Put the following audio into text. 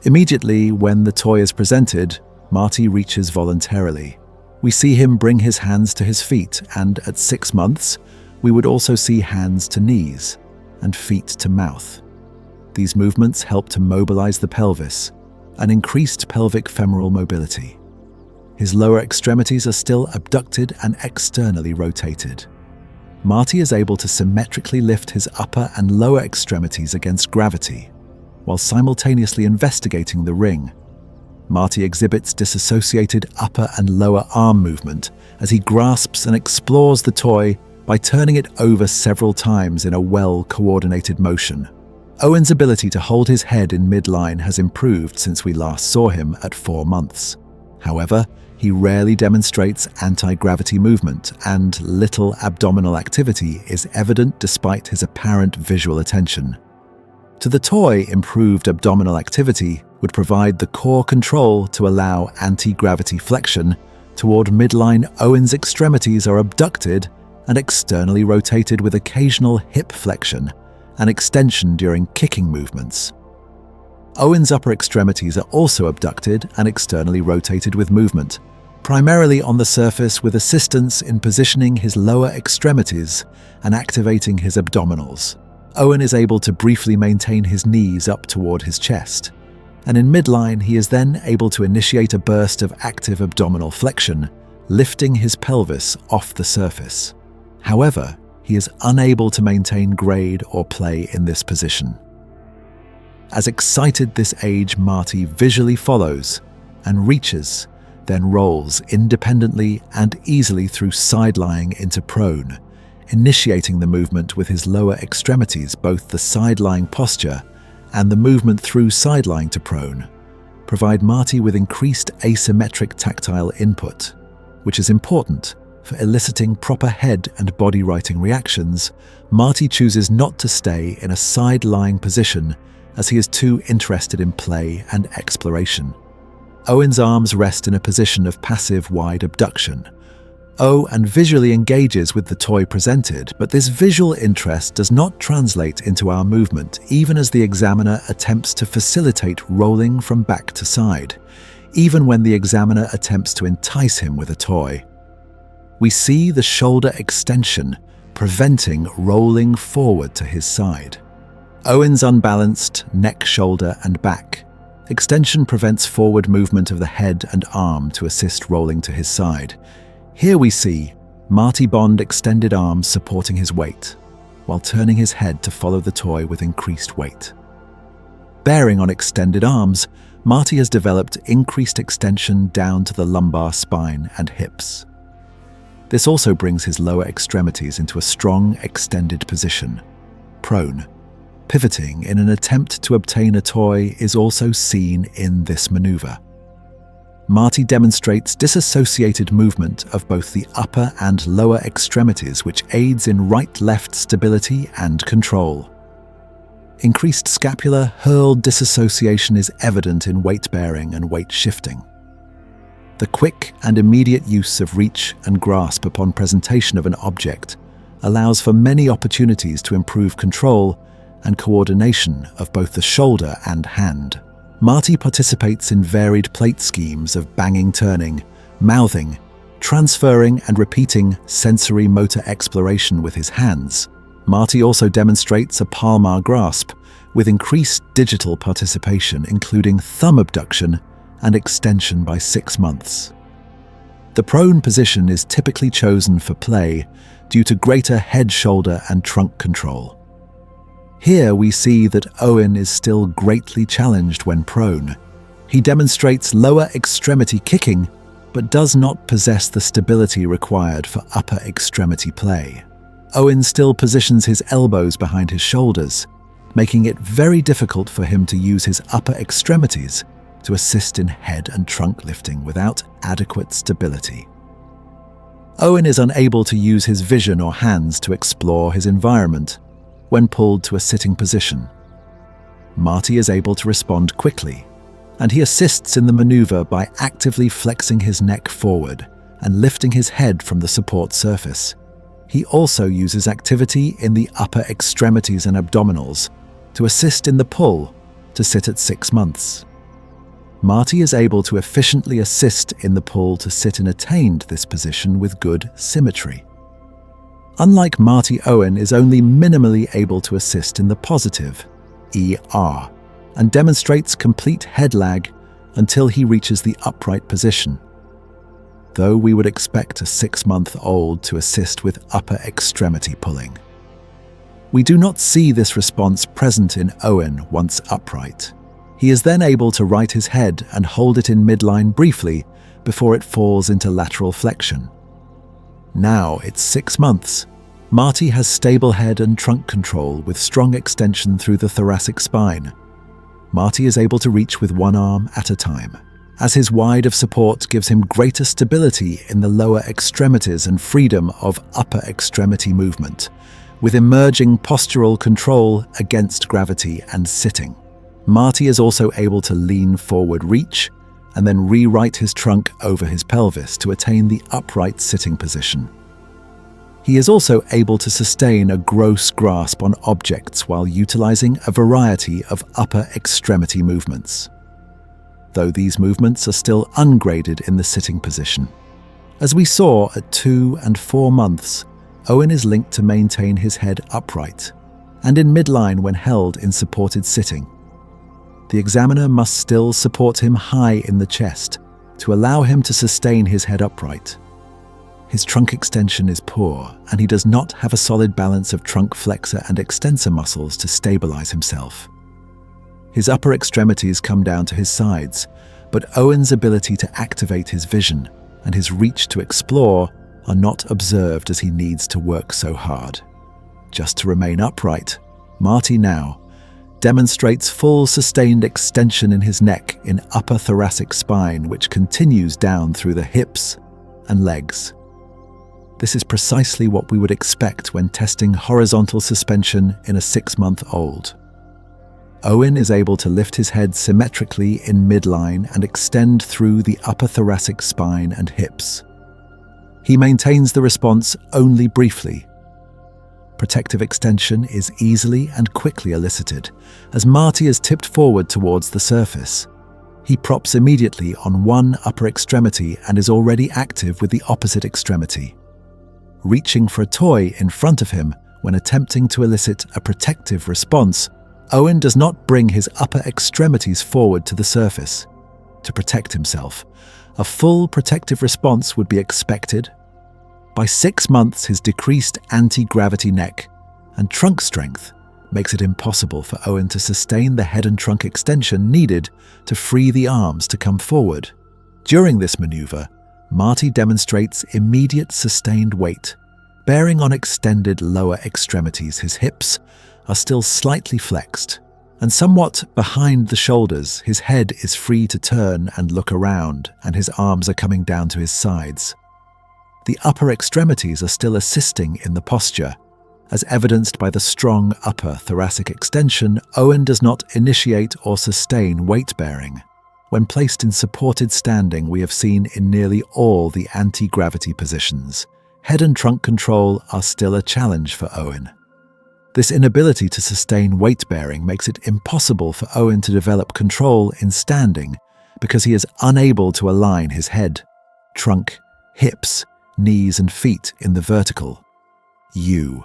Immediately when the toy is presented, Marty reaches voluntarily. We see him bring his hands to his feet, and at 6 months, we would also see hands to knees and feet to mouth. These movements help to mobilize the pelvis and increased pelvic femoral mobility. His lower extremities are still abducted and externally rotated. Marty is able to symmetrically lift his upper and lower extremities against gravity, while simultaneously investigating the ring. Marty exhibits disassociated upper and lower arm movement as he grasps and explores the toy by turning it over several times in a well-coordinated motion. Owen's ability to hold his head in midline has improved since we last saw him at 4 months. However, he rarely demonstrates anti-gravity movement, and little abdominal activity is evident despite his apparent visual attention. To the toy, improved abdominal activity would provide the core control to allow anti-gravity flexion. Toward midline, Owen's extremities are abducted and externally rotated with occasional hip flexion and extension during kicking movements. Owen's upper extremities are also abducted and externally rotated with movement, primarily on the surface with assistance in positioning his lower extremities and activating his abdominals. Owen is able to briefly maintain his knees up toward his chest, and in midline he is then able to initiate a burst of active abdominal flexion, lifting his pelvis off the surface. However, he is unable to maintain grade or play in this position. As excited this age, Marty visually follows and reaches, then rolls independently and easily through side-lying into prone, initiating the movement with his lower extremities. Both the side-lying posture and the movement through side-lying to prone provide Marty with increased asymmetric tactile input, which is important for eliciting proper head and body righting reactions. Marty chooses not to stay in a side-lying position as he is too interested in play and exploration. Owen's arms rest in a position of passive wide abduction. Owen visually engages with the toy presented, but this visual interest does not translate into our movement, even as the examiner attempts to facilitate rolling from back to side, even when the examiner attempts to entice him with a toy. We see the shoulder extension, preventing rolling forward to his side. Owen's unbalanced neck, shoulder, and back extension prevents forward movement of the head and arm to assist rolling to his side. Here we see Marty Bond extended arms supporting his weight, while turning his head to follow the toy with increased weight. Bearing on extended arms, Marty has developed increased extension down to the lumbar spine and hips. This also brings his lower extremities into a strong, extended position, prone. Pivoting in an attempt to obtain a toy is also seen in this maneuver. Marty demonstrates disassociated movement of both the upper and lower extremities, which aids in right-left stability and control. Increased scapular hurl disassociation is evident in weight bearing and weight shifting. The quick and immediate use of reach and grasp upon presentation of an object allows for many opportunities to improve control and coordination of both the shoulder and hand. Marty participates in varied plate schemes of banging, turning, mouthing, transferring, and repeating sensory motor exploration with his hands. Marty also demonstrates a palmar grasp with increased digital participation, including thumb abduction and extension by 6 months. The prone position is typically chosen for play due to greater head, shoulder, and trunk control. Here we see that Owen is still greatly challenged when prone. He demonstrates lower extremity kicking, but does not possess the stability required for upper extremity play. Owen still positions his elbows behind his shoulders, making it very difficult for him to use his upper extremities to assist in head and trunk lifting without adequate stability. Owen is unable to use his vision or hands to explore his environment when pulled to a sitting position. Marty is able to respond quickly, and he assists in the maneuver by actively flexing his neck forward and lifting his head from the support surface. He also uses activity in the upper extremities and abdominals to assist in the pull to sit at 6 months. Marty is able to efficiently assist in the pull to sit and attained this position with good symmetry. Unlike Marty, Owen is only minimally able to assist in the positive, ER, and demonstrates complete head lag until he reaches the upright position. Though we would expect a 6-month-old to assist with upper extremity pulling. We do not see this response present in Owen once upright. He is then able to right his head and hold it in midline briefly before it falls into lateral flexion. Now it's 6 months. Marty has stable head and trunk control with strong extension through the thoracic spine. Marty is able to reach with one arm at a time, as his wide of support gives him greater stability in the lower extremities and freedom of upper extremity movement, with emerging postural control against gravity and sitting. Marty is also able to lean forward reach and then rewrite his trunk over his pelvis to attain the upright sitting position. He is also able to sustain a gross grasp on objects while utilizing a variety of upper extremity movements, though these movements are still ungraded in the sitting position. As we saw at 2 and 4 months, Owen is linked to maintain his head upright and in midline when held in supported sitting. The examiner must still support him high in the chest to allow him to sustain his head upright. His trunk extension is poor, and he does not have a solid balance of trunk flexor and extensor muscles to stabilize himself. His upper extremities come down to his sides, but Owen's ability to activate his vision and his reach to explore are not observed as he needs to work so hard. Just to remain upright, Marty now demonstrates full sustained extension in his neck in upper thoracic spine, which continues down through the hips and legs. This is precisely what we would expect when testing horizontal suspension in a 6-month-old. Owen is able to lift his head symmetrically in midline and extend through the upper thoracic spine and hips. He maintains the response only briefly. Protective extension is easily and quickly elicited as Marty is tipped forward towards the surface. He props immediately on one upper extremity and is already active with the opposite extremity. Reaching for a toy in front of him when attempting to elicit a protective response, Owen does not bring his upper extremities forward to the surface. To protect himself, a full protective response would be expected. By 6 months, his decreased anti-gravity neck and trunk strength makes it impossible for Owen to sustain the head and trunk extension needed to free the arms to come forward. During this maneuver, Marty demonstrates immediate sustained weight. Bearing on extended lower extremities, his hips are still slightly flexed, and somewhat behind the shoulders, his head is free to turn and look around, and his arms are coming down to his sides. The upper extremities are still assisting in the posture. As evidenced by the strong upper thoracic extension, Owen does not initiate or sustain weight bearing. When placed in supported standing, we have seen in nearly all the anti-gravity positions, head and trunk control are still a challenge for Owen. This inability to sustain weight bearing makes it impossible for Owen to develop control in standing because he is unable to align his head, trunk, hips, knees and feet in the vertical U